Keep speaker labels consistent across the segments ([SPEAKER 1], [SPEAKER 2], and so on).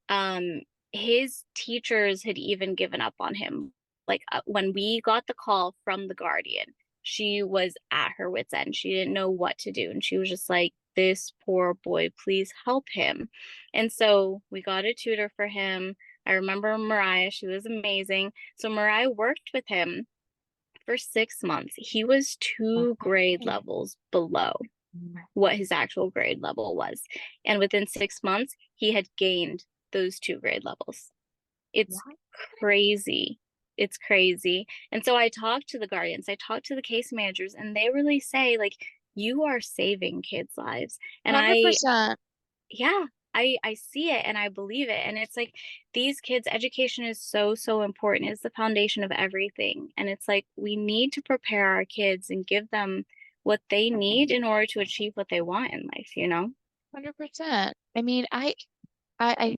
[SPEAKER 1] um, his teachers had even given up on him. Like when we got the call from the guardian, she was at her wit's end. She didn't know what to do. And she was just like, this poor boy, please help him. And so we got a tutor for him. I remember Mariah, she was amazing. So Mariah worked with him for 6 months. He was two grade
[SPEAKER 2] Okay.
[SPEAKER 1] levels below what his actual grade level was. And within 6 months, he had gained those two grade levels. It's
[SPEAKER 2] What?
[SPEAKER 1] crazy. It's crazy. And so I talked to the guardians, I talked to the case managers, and they really say, like, you are saving kids' lives. And
[SPEAKER 2] 100%.
[SPEAKER 1] yeah, I see it and I believe it. And it's like these kids, education is so, so important. It's the foundation of everything. And it's like we need to prepare our kids and give them what they need in order to achieve what they want in life, you know?
[SPEAKER 2] 100%. I mean, I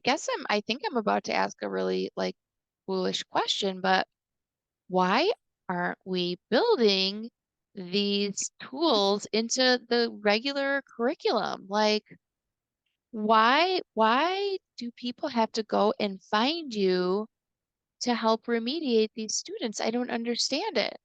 [SPEAKER 2] guess I think I'm about to ask a really like foolish question, but why aren't we building these tools into the regular curriculum? Like, why do people have to go and find you to help remediate these students? I don't understand it.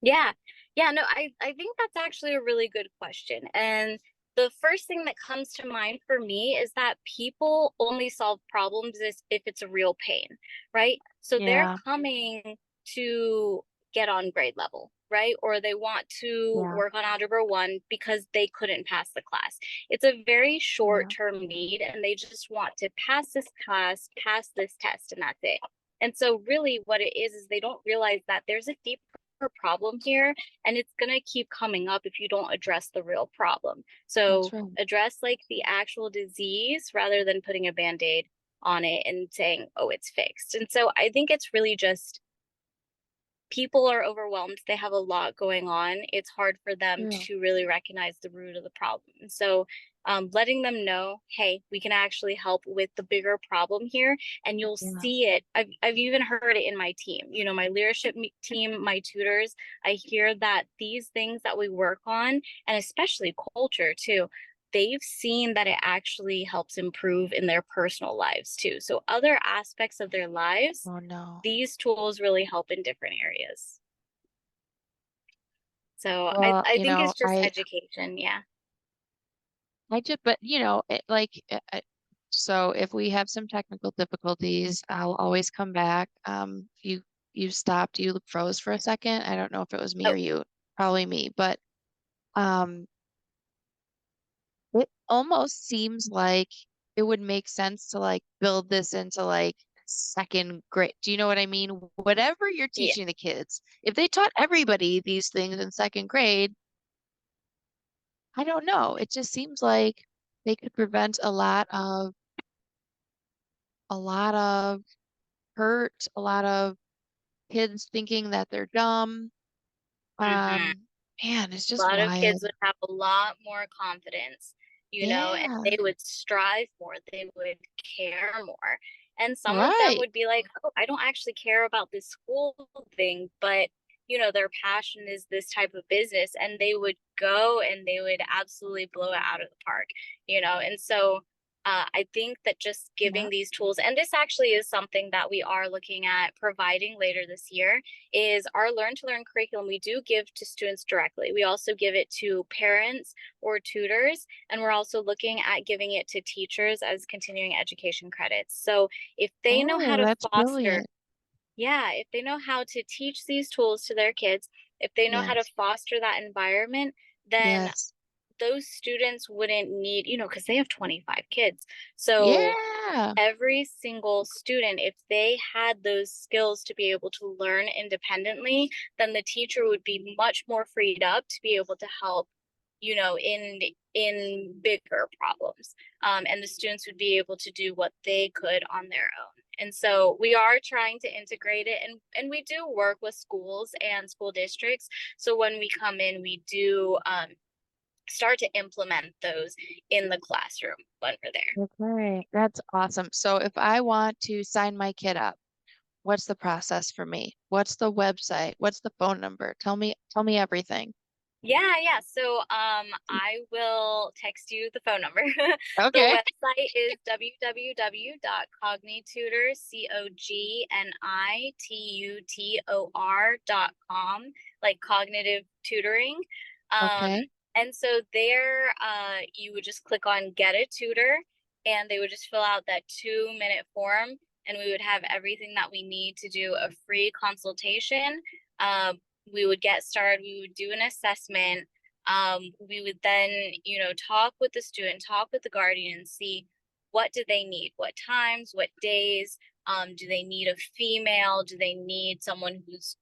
[SPEAKER 1] Yeah. Yeah, no, I think that's actually a really good question. And the first thing that comes to mind for me is that people only solve problems if it's a real pain, right? So they're
[SPEAKER 2] Yeah,
[SPEAKER 1] coming to get on grade level, right? Or they want to
[SPEAKER 2] yeah,
[SPEAKER 1] work on Algebra 1 because they couldn't pass the class. It's a very
[SPEAKER 2] yeah.
[SPEAKER 1] short-term need, and they just want to pass this class, pass this test, and that's it. And so really what it is they don't realize that there's a deeper problem here, and it's going to keep coming up if you don't address the real problem.
[SPEAKER 2] That's
[SPEAKER 1] So
[SPEAKER 2] right.
[SPEAKER 1] address like the actual disease rather than putting a band-aid on it and saying, oh, it's fixed. And so I think it's really just people are overwhelmed. They have a lot going on. It's hard for them
[SPEAKER 2] True.
[SPEAKER 1] to really recognize the root of the problem. So, letting them know, hey, we can actually help with the bigger problem here, and you'll
[SPEAKER 2] Yeah.
[SPEAKER 1] see it. I've even heard it in my team. You know, my leadership team, my tutors. I hear that these things that we work on, and especially culture too, they've seen that it actually helps improve in their personal lives too. So other aspects of their lives,
[SPEAKER 2] Oh no.
[SPEAKER 1] these tools really help in different areas. So I,
[SPEAKER 2] Well,
[SPEAKER 1] I think it's just education. Yeah.
[SPEAKER 2] I just, but so if we have some technical difficulties, I'll always come back. You stopped, you froze for a second. I don't know if it was me or
[SPEAKER 1] Oh,
[SPEAKER 2] you, probably me, but um, it almost seems like it would make sense to like build this into like second grade. Do you know what I mean? Whatever you're
[SPEAKER 1] yeah.
[SPEAKER 2] teaching the kids, if they taught everybody these things in second grade, I don't know. It just seems like they could prevent a lot of hurt, a lot of kids thinking that they're dumb.
[SPEAKER 1] Hmm.
[SPEAKER 2] Man, it's
[SPEAKER 1] A
[SPEAKER 2] just
[SPEAKER 1] lot of kids
[SPEAKER 2] wild.
[SPEAKER 1] would have a lot more confidence, and
[SPEAKER 2] Yeah,
[SPEAKER 1] they would strive more. They would care more. And some of them
[SPEAKER 2] right.
[SPEAKER 1] would be like, oh, I don't actually care about this school thing, but their passion is this type of business, and they would go and they would absolutely blow it out of the park. And so I think that just
[SPEAKER 2] Yeah.
[SPEAKER 1] giving these tools, and this actually is something that we are looking at providing later this year, is our Learn to Learn curriculum. We do give to students directly. We also give it to parents or tutors, and we're also looking at giving it to teachers as continuing education credits. So if they know how
[SPEAKER 2] Oh,
[SPEAKER 1] to
[SPEAKER 2] that's
[SPEAKER 1] foster,
[SPEAKER 2] brilliant.
[SPEAKER 1] yeah, if they know how to teach these tools to their kids, if they know how to
[SPEAKER 2] Yes.
[SPEAKER 1] foster that environment, then
[SPEAKER 2] Yes.
[SPEAKER 1] those students wouldn't need, because they have 25 kids. So
[SPEAKER 2] Yeah.
[SPEAKER 1] every single student, if they had those skills to be able to learn independently, then the teacher would be much more freed up to be able to help, in bigger problems. And the students would be able to do what they could on their own. And so we are trying to integrate it, and we do work with schools and school districts. So when we come in, we do start to implement those in the classroom when we're there.
[SPEAKER 2] Okay. That's awesome. So if I want to sign my kid up, what's the process for me? What's the website? What's the phone number? Tell me everything.
[SPEAKER 1] Yeah. So I will text you the phone number. The
[SPEAKER 2] Okay.
[SPEAKER 1] website is www.cognitutor, COGNITUTOR.com, like cognitive tutoring. Um,
[SPEAKER 2] Okay.
[SPEAKER 1] and so there you would just click on get a tutor and they would just fill out that 2-minute form and we would have everything that we need to do a free consultation. We would get started, we would do an assessment. We would then, talk with the student, talk with the guardian, see what do they need, what times, what days, do they need a female, do they need someone who's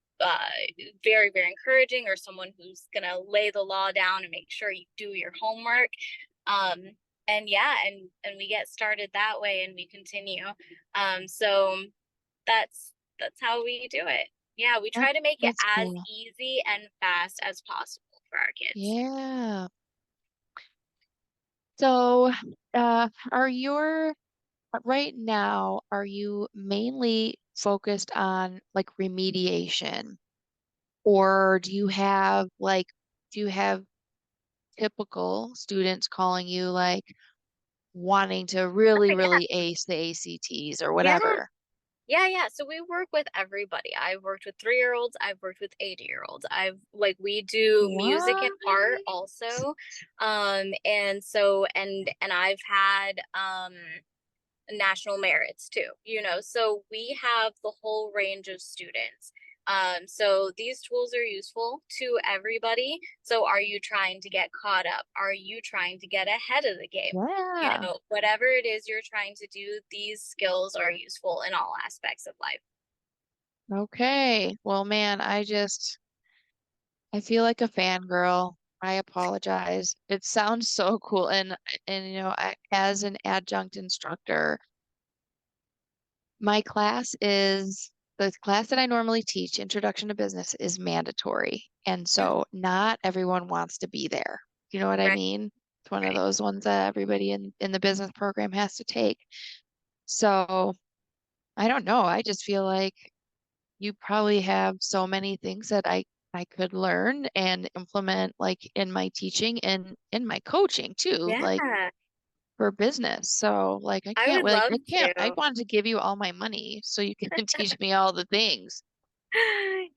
[SPEAKER 1] very, very encouraging or someone who's going to lay the law down and make sure you do your homework. Um, and yeah, and we get started that way and we continue. So that's how we do it. Yeah, we
[SPEAKER 2] That,
[SPEAKER 1] try to make it
[SPEAKER 2] that's
[SPEAKER 1] as
[SPEAKER 2] cool.
[SPEAKER 1] easy and fast as possible for our kids.
[SPEAKER 2] Yeah. So, are your right now, are you mainly focused on like remediation, or do you have typical students calling you like wanting to really,
[SPEAKER 1] Yeah,
[SPEAKER 2] really ace the ACTs or
[SPEAKER 1] yeah,
[SPEAKER 2] whatever?
[SPEAKER 1] yeah. So we work with everybody. I've worked with 3-year-olds. I've worked with 80-year-olds. We do music and
[SPEAKER 2] What?
[SPEAKER 1] art also. And so and I've had national merits too, so we have the whole range of students. So these tools are useful to everybody. So are you trying to get caught up? Are you trying to get ahead of the game?
[SPEAKER 2] Yeah.
[SPEAKER 1] Whatever it is you're trying to do, these skills are useful in all aspects of life.
[SPEAKER 2] Okay. Well, man, I feel like a fangirl. I apologize. It sounds so cool. And as an adjunct instructor, my class is the class that I normally teach, Introduction to Business, is mandatory. And
[SPEAKER 1] Mhm.
[SPEAKER 2] so not everyone wants to be there. You know what I
[SPEAKER 1] Right,
[SPEAKER 2] mean? It's one of
[SPEAKER 1] right.
[SPEAKER 2] those ones that everybody in the business program has to take. So I don't know. I just feel like you probably have so many things that I could learn and implement like in my teaching and in my coaching too, like
[SPEAKER 1] Yeah,
[SPEAKER 2] for business. So like
[SPEAKER 1] I would love
[SPEAKER 2] I
[SPEAKER 1] to.
[SPEAKER 2] wanted to give you all my money so you can teach me all the things.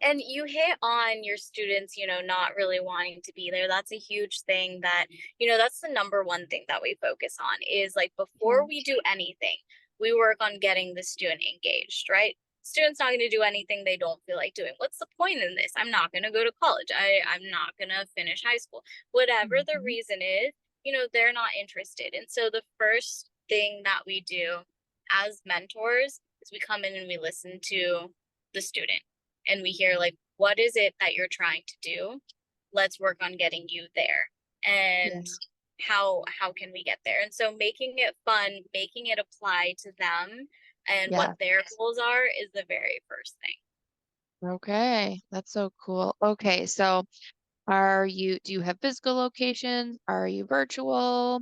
[SPEAKER 1] And you hit on your students, not really wanting to be there. That's a huge thing that, that's the number one thing that we focus on is like
[SPEAKER 2] Yeah.
[SPEAKER 1] before we do anything, we work on getting the student engaged, right? Student's not going to do anything they don't feel like doing. What's the point in this? I'm not going to go to college. I'm not going to finish high school. Whatever the
[SPEAKER 2] Mhm.
[SPEAKER 1] reason is, they're not interested. And so the first thing that we do as mentors is we come in and we listen to the student and we hear like what is it that you're trying to do, let's work on getting you there,
[SPEAKER 2] Yeah.
[SPEAKER 1] and how can we get there, and so making it fun, making it apply to them and what
[SPEAKER 2] Yeah.
[SPEAKER 1] their goals are is the very first thing.
[SPEAKER 2] Okay. That's so cool. Okay. So do you have physical locations? Are you virtual?